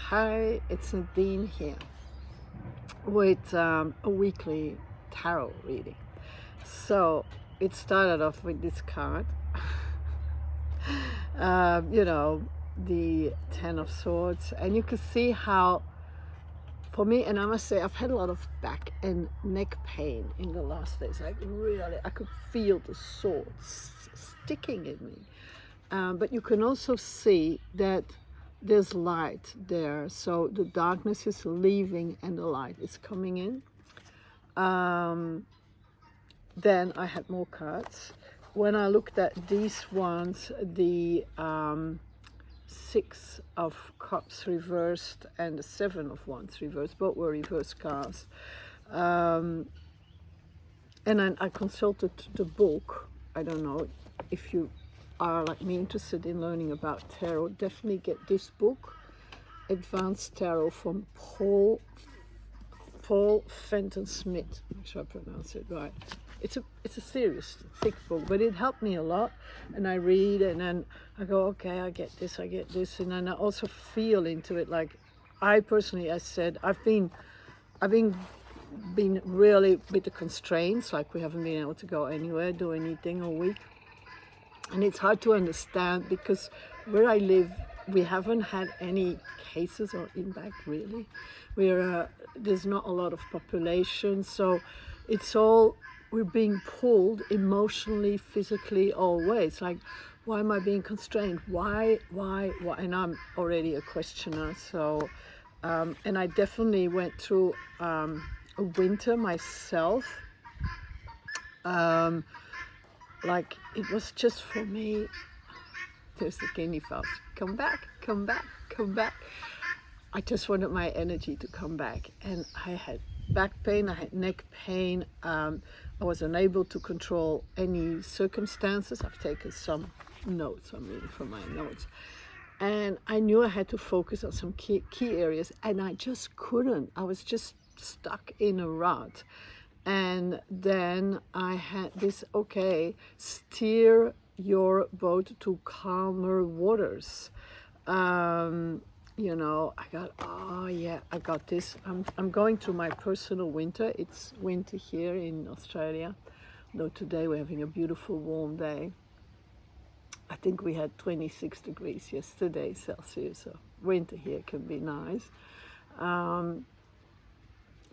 Hi, it's Nadine here with a weekly tarot reading. So it started off with this card, you know, the Ten of Swords, and you can see how, for me, and I must say, I've had a lot of back and neck pain in the last days. Like really, I could feel the swords sticking in me. But you can also see that there's light there, so the darkness is leaving and the light is coming in. Then I had more cards. When I looked at these ones, the Six of Cups reversed and the Seven of Wands reversed, both were reverse cards. And then I consulted the book. I don't know if you are like me interested in learning about tarot, definitely get this book, Advanced Tarot, from Paul Fenton Smith. Make sure I pronounce it right. It's a serious thick book, but it helped me a lot. And I read, and then I go, okay, I get this, and then I also feel into it. Like I personally, I said, I've been really with the constraints, like we haven't been able to go anywhere, do anything all week. And it's hard to understand because where I live, we haven't had any cases or impact really. There's not a lot of population, so it's all, we're being pulled emotionally, physically, all ways. Like, why am I being constrained? Why? And I'm already a questioner, so, and I definitely went through a winter myself. Like, it was just for me, there's the guinea fowls, come back, come back, come back. I just wanted my energy to come back, and I had back pain, I had neck pain, I was unable to control any circumstances. I've taken some notes, I'm reading from my notes, and I knew I had to focus on some key areas, and I just couldn't. I was just stuck in a rut. And then I had this, okay, steer your boat to calmer waters. You know, I got, oh yeah, I got this. I'm going through my personal winter. It's winter here in Australia, though today we're having a beautiful warm day. I think we had 26 degrees yesterday Celsius, so winter here can be nice.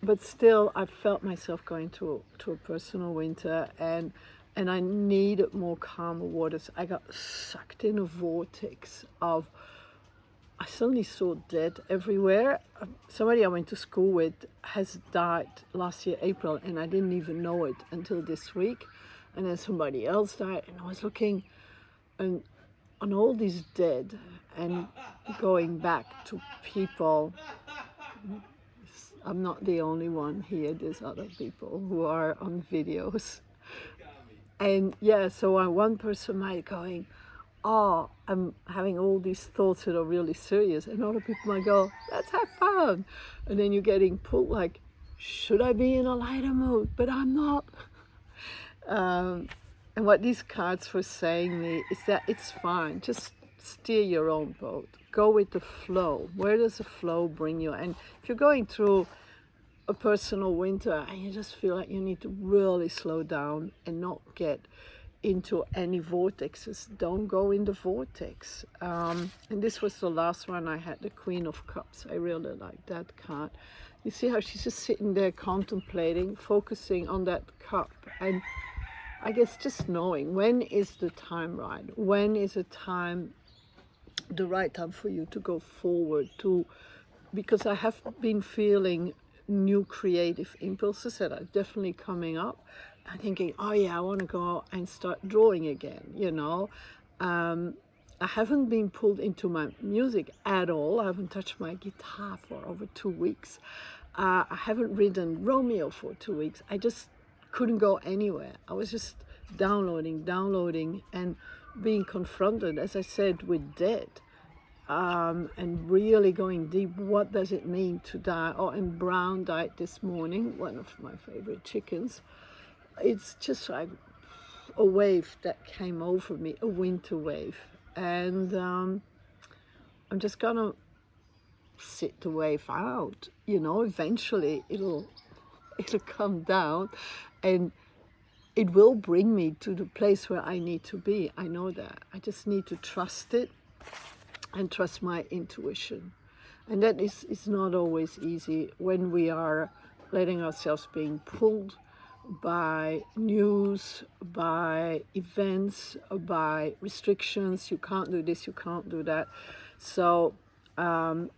But still, I felt myself going to a personal winter, and I needed more calmer waters. I got sucked in a vortex of, I suddenly saw dead everywhere. Somebody I went to school with has died last year, April, and I didn't even know it until this week. And then somebody else died, and I was looking on all these dead and going back to people. I'm not the only one here, there's other people who are on videos. And yeah, so one person might going, oh, I'm having all these thoughts that are really serious, and other people might go, let's have fun. And then you're getting pulled like, should I be in a lighter mood? But I'm not. And what these cards were saying me is that it's fine, just steer your own boat. Go with the flow. Where does the flow bring you? And if you're going through a personal winter and you just feel like you need to really slow down and not get into any vortexes, don't go in the vortex. And this was the last one I had, the Queen of Cups. I really like that card. You see how she's just sitting there contemplating, focusing on that cup, and I guess just knowing when is the time right, when is the right time for you to go forward, because I have been feeling new creative impulses that are definitely coming up. I'm thinking, oh yeah, I want to go and start drawing again, you know. I haven't been pulled into my music at all. I haven't touched my guitar for over 2 weeks. I haven't written Romeo for 2 weeks. I just couldn't go anywhere. I was just downloading and being confronted, as I said, with death. And really going deep, what does it mean to die? Oh, and Brown died this morning, one of my favorite chickens. It's just like a wave that came over me, a winter wave. And I'm just gonna sit the wave out. You know, eventually it'll come down, and it will bring me to the place where I need to be. I know that. I just need to trust it and trust my intuition. And that is not always easy when we are letting ourselves being pulled by news, by events, by restrictions. You can't do this, you can't do that. So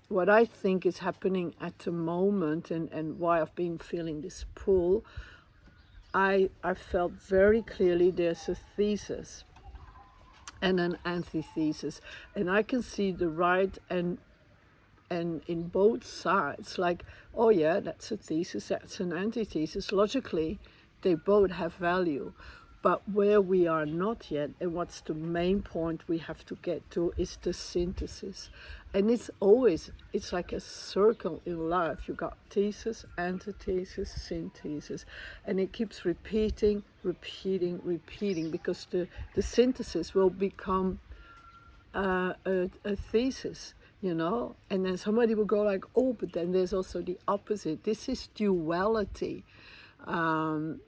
what I think is happening at the moment, and why I've been feeling this pull, I felt very clearly there's a thesis and an antithesis, and I can see the right and in both sides, like, oh yeah, that's a thesis, that's an antithesis. Logically, they both have value. But where we are not yet, and what's the main point we have to get to, is the synthesis. And it's like a circle in life. You got thesis, antithesis, synthesis. And it keeps repeating, because the synthesis will become a thesis, you know. And then somebody will go like, oh, but then there's also the opposite. This is duality.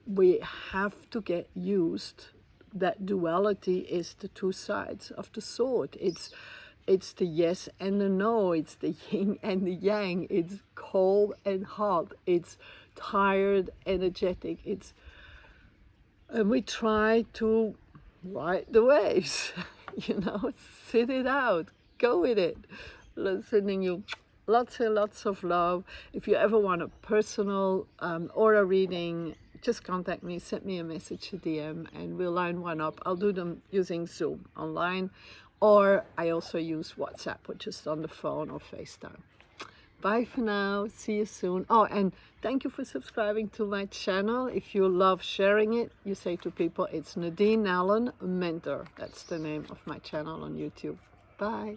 We have to get used that duality is the two sides of the sword. It's the yes and the no. It's the yin and the yang. It's cold and hot. It's tired, energetic. And we try to ride the waves, you know, sit it out, go with it. Sending you lots and lots of love. If you ever want a personal aura reading, just contact me, send me a message, a DM, and we'll line one up. I'll do them using Zoom online, or I also use WhatsApp, which is on the phone, or FaceTime. Bye for now. See you soon. Oh, and thank you for subscribing to my channel. If you love sharing it, you say to people, it's Nadine Allen Mentor. That's the name of my channel on YouTube. Bye.